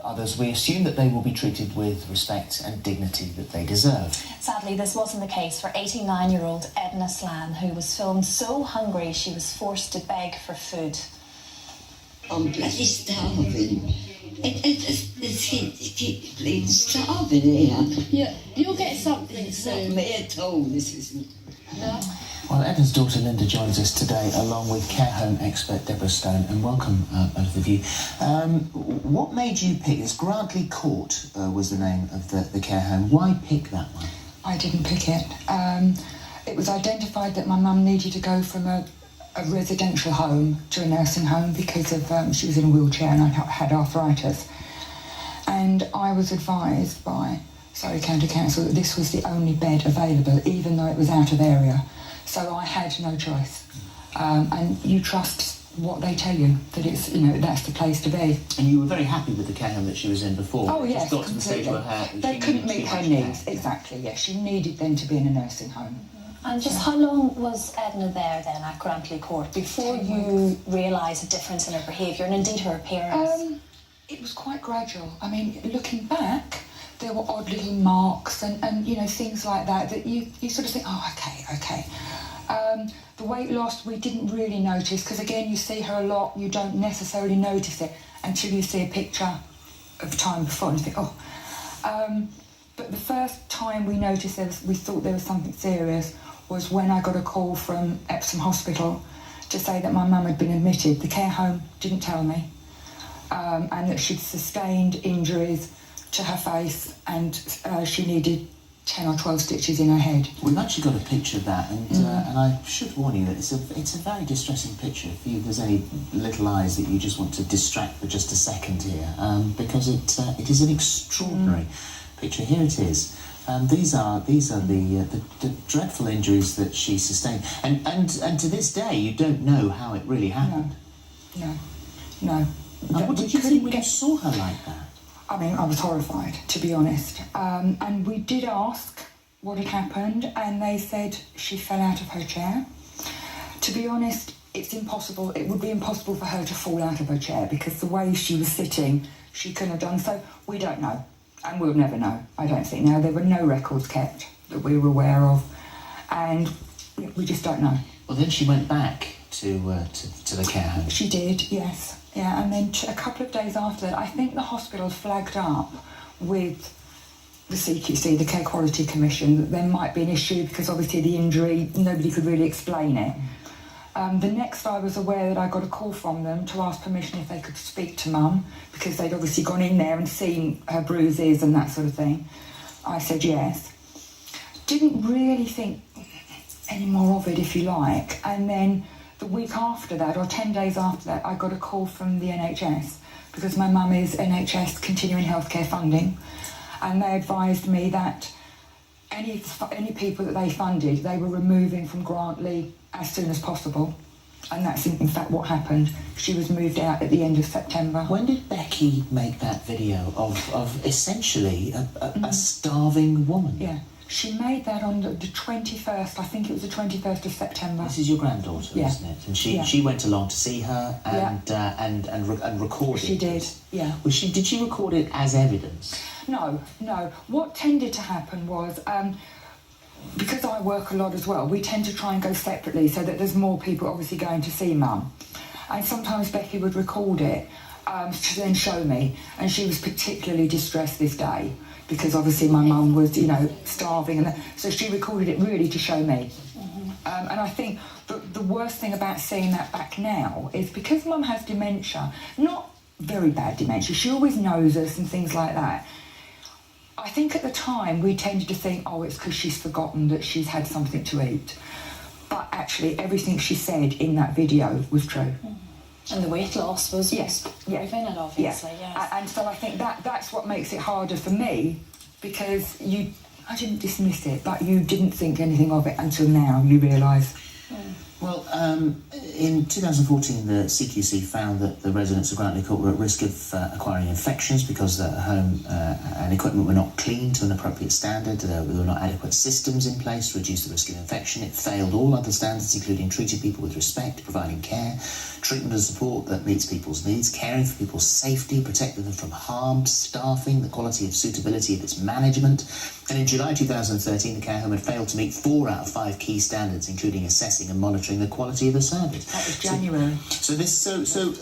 others, we assume that they will be treated with respect and dignity that they deserve. Sadly, this wasn't the case for 89-year-old Edna Slann, who was filmed so hungry she was forced to beg for food. I'm bloody starving. It's keep bleeding starving here. Yeah, you'll get something soon. Not me at all, this isn't. No. Well, Edna's daughter Linda joins us today, along with care home expert Deborah Stone, and welcome both of you. What made you pick this? Grantley Court was the name of the care home. Why pick that one? I didn't pick it. It was identified that my mum needed to go from a residential home to a nursing home because of she was in a wheelchair and I had arthritis. And I was advised by Surrey County Council that this was the only bed available, even though it was out of area. So I had no choice. And you trust what they tell you, that it's, that's the place to be. And you were very happy with the care home that she was in before? Oh, yes, just got to the stage completely. where they couldn't meet her needs, exactly, yes. She needed then to be in a nursing home. And just how long was Edna there then at Grantley Court before you realised a difference in her behaviour and indeed her appearance? It was quite gradual. I mean, looking back, there were odd little marks and things like that you sort of think, oh, okay. The weight loss we didn't really notice because, again, you see her a lot, you don't necessarily notice it until you see a picture of time before and you think, oh. But the first time we noticed we thought there was something serious was when I got a call from Epsom Hospital to say that my mum had been admitted. The care home didn't tell me, and that she'd sustained injuries to her face and she needed 10 or 12 stitches in her head. We've actually got a picture of that, and I should warn you that it's a very distressing picture. If there's any little eyes that you just want to distract for just a second here, because it is an extraordinary picture. Here it is. These are the dreadful injuries that she sustained, and to this day you don't know how it really happened. No. And what did you think when you saw her like that? I mean, I was horrified, to be honest. And we did ask what had happened, and they said she fell out of her chair. To be honest, it's impossible. It would be impossible for her to fall out of her chair because the way she was sitting, she couldn't have done so. We don't know, and we'll never know, I don't think. Now, there were no records kept that we were aware of, and we just don't know. Well, then she went back to the care home. She did, yes. Yeah, and then a couple of days after that, I think the hospital flagged up with the CQC, the Care Quality Commission, that there might be an issue because obviously the injury, nobody could really explain it. The next I was aware that I got a call from them to ask permission if they could speak to Mum because they'd obviously gone in there and seen her bruises and that sort of thing. I said yes. Didn't really think any more of it, if you like, and then the week after that, or 10 days after that, I got a call from the NHS because my mum is NHS continuing healthcare funding, and they advised me that any people that they funded, they were removing from Grantley as soon as possible, and that's in fact what happened. She was moved out at the end of September. When did Becky make that video of essentially a starving woman? Yeah. She made that on the 21st, I think it was the 21st of September. This is your granddaughter, yeah. Isn't it? And she went along to see her and record it. She did, yeah. Did she record it as evidence? No. What tended to happen was, because I work a lot as well, we tend to try and go separately so that there's more people obviously going to see Mum. And sometimes Becky would record it to then show me, and she was particularly distressed this day because obviously my mum was, starving, and so she recorded it really to show me. And I think the worst thing about seeing that back now is because Mum has dementia, not very bad dementia, she always knows us and things like that. I think at the time we tended to think, oh, it's because she's forgotten that she's had something to eat. But actually everything she said in that video was true. And the weight loss was proving it, obviously, yes. And so I think that's what makes it harder for me, because I didn't dismiss it, but you didn't think anything of it until now, you realise. Well, in 2014, the CQC found that the residents of Grantley Court were at risk of acquiring infections because the home and equipment were not clean to an appropriate standard. There were not adequate systems in place to reduce the risk of infection. It failed all other standards, including treating people with respect, providing care, treatment and support that meets people's needs, caring for people's safety, protecting them from harm, staffing, the quality of suitability of its management. And in July 2013, the care home had failed to meet 4 out of 5 key standards, including assessing and monitoring the quality of the service. That was January. So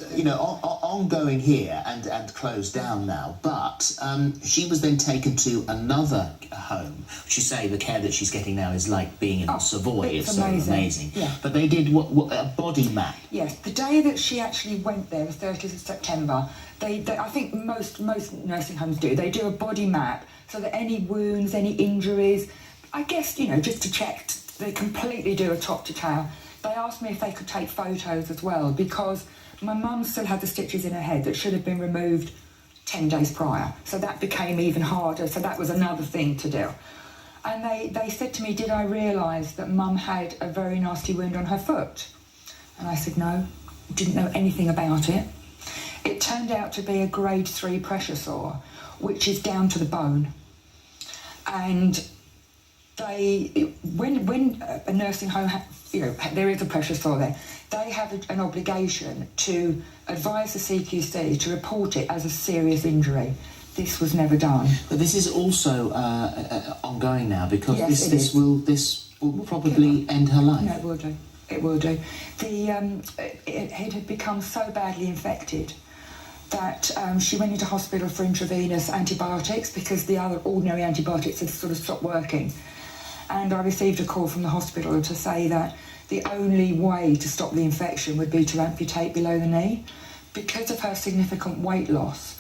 ongoing here and closed down now. But she was then taken to another home. She say the care that she's getting now is like being in Savoy. It's amazing. Yeah. But they did what a body map. Yes, the day that she actually went there, the 30th of September, they I think most nursing homes do. They do a body map so that any wounds, any injuries, I guess, just to check, they completely do a top to tail. They asked me if they could take photos as well, because my mum still had the stitches in her head that should have been removed 10 days prior. So that became even harder. So that was another thing to do. And they said to me, did I realise that mum had a very nasty wound on her foot? And I said, no, didn't know anything about it. It turned out to be a grade 3 pressure sore, which is down to the bone. And when a nursing home, there is a pressure sore there, they have an obligation to advise the CQC to report it as a serious injury. This was never done. But this is also ongoing now, because Yes, this will probably end her life. No, it will do. It will do. It had become so badly infected that she went into hospital for intravenous antibiotics because the other ordinary antibiotics had sort of stopped working. And I received a call from the hospital to say that the only way to stop the infection would be to amputate below the knee. Because of her significant weight loss,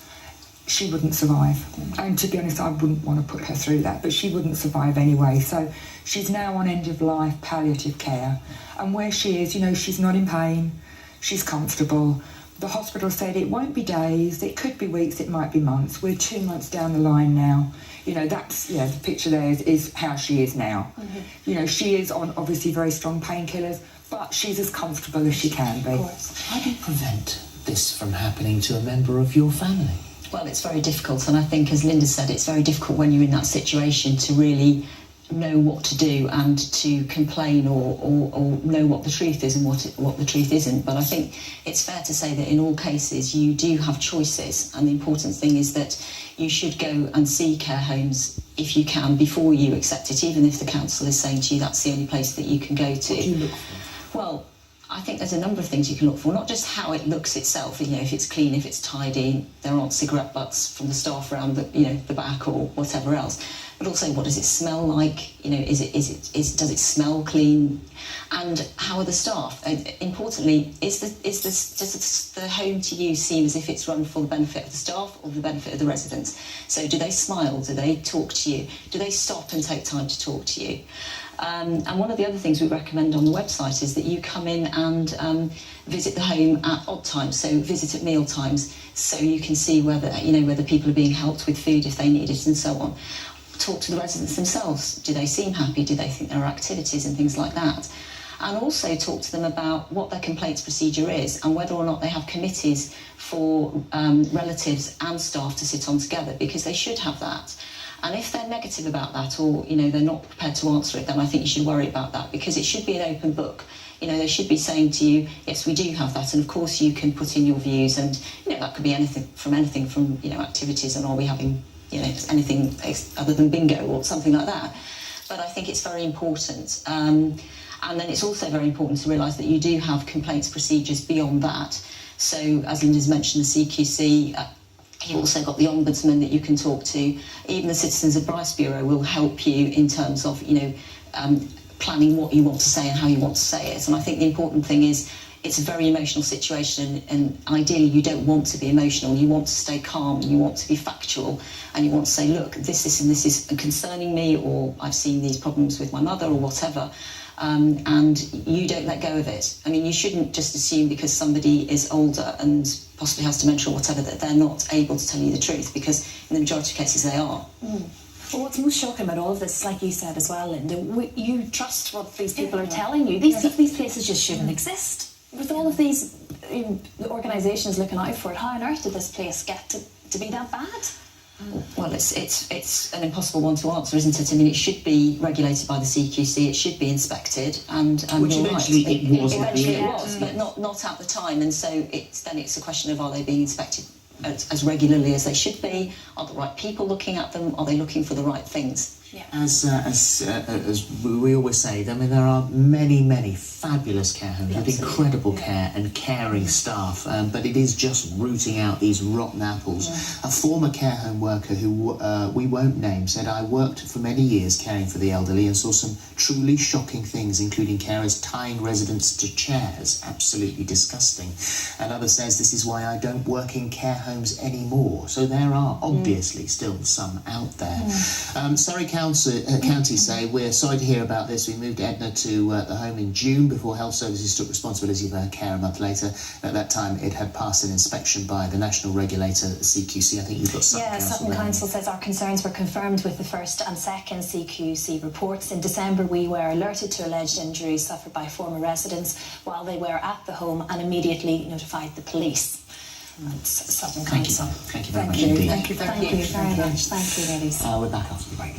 she wouldn't survive. And to be honest, I wouldn't want to put her through that, but she wouldn't survive anyway. So she's now on end-of-life palliative care. And where she is, she's not in pain, she's comfortable. The hospital said it won't be days, it could be weeks, it might be months. We're 2 months down the line now. That's, the picture there is how she is now. Mm-hmm. She is on obviously very strong painkillers, but she's as comfortable as she can be. Of course. How do you prevent this from happening to a member of your family? Well, it's very difficult, and I think, as Linda said, it's very difficult when you're in that situation to really know what to do and to complain or know what the truth is and what the truth isn't. But I think it's fair to say that in all cases you do have choices, and the important thing is that you should go and see care homes if you can before you accept it, even if the council is saying to you that's the only place that you can go to. What do you look for? Well, I think there's a number of things you can look for, not just how it looks itself, if it's clean, if it's tidy, there aren't cigarette butts from the staff around the back or whatever else, but also what does it smell like? Does it smell clean? And how are the staff? And importantly, does the home to you seem as if it's run for the benefit of the staff or the benefit of the residents? So do they smile? Do they talk to you? Do they stop and take time to talk to you? And one of the other things we recommend on the website is that you come in and visit the home at odd times, so visit at meal times, so you can see whether people are being helped with food if they need it and so on. Talk to the residents themselves. Do they seem happy? Do they think there are activities and things like that? And also talk to them about what their complaints procedure is and whether or not they have committees for relatives and staff to sit on together, because they should have that. And if they're negative about that, or they're not prepared to answer it, then I think you should worry about that, because it should be an open book. They should be saying to you, yes, we do have that, and of course you can put in your views, and that could be anything from activities, and are we having anything other than bingo or something like that. But I think it's very important. And then it's also very important to realise that you do have complaints procedures beyond that. So as Linda's mentioned, the CQC. You've also got the Ombudsman that you can talk to. Even the Citizens Advice Bureau will help you in terms of, planning what you want to say and how you want to say it. And I think the important thing is it's a very emotional situation, and ideally you don't want to be emotional. You want to stay calm, and you want to be factual, and you want to say, look, this and this is concerning me, or I've seen these problems with my mother, or whatever. And you don't let go of it. I mean, you shouldn't just assume because somebody is older and possibly has dementia or whatever that they're not able to tell you the truth, because in the majority of cases they are. But what's most shocking about all of this, like you said as well, Linda, you trust what these people are telling you. These places just shouldn't exist. With all of these organisations looking out for it, how on earth did this place get to be that bad? Well, it's an impossible one to answer, isn't it? I mean, it should be regulated by the CQC. It should be inspected, and which you're eventually right. it was. Eventually it was, but not at the time. And so it's a question of, are they being inspected as regularly as they should be? Are the right people looking at them? Are they looking for the right things? Yeah. As we always say, I mean, there are many fabulous care homes with incredible care and caring staff, but it is just rooting out these rotten apples. A former care home worker who we won't name said, I worked for many years caring for the elderly and saw some truly shocking things, including carers tying residents to chairs. Absolutely disgusting. Another says, this is why I don't work in care homes anymore. So there are obviously still some out there. Surrey County say, we're sorry to hear about this. We moved Edna to the home in June before Health Services took responsibility for her care a month later. At that time, it had passed an inspection by the national regulator, the CQC. I think you've got Sutton Council. Sutton Council says our concerns were confirmed with the first and second CQC reports. In December, we were alerted to alleged injuries suffered by former residents while they were at the home and immediately notified the police. That's Sutton Council. Thank you very much indeed. Thank you very much. Thank you, ladies. We're back after the break.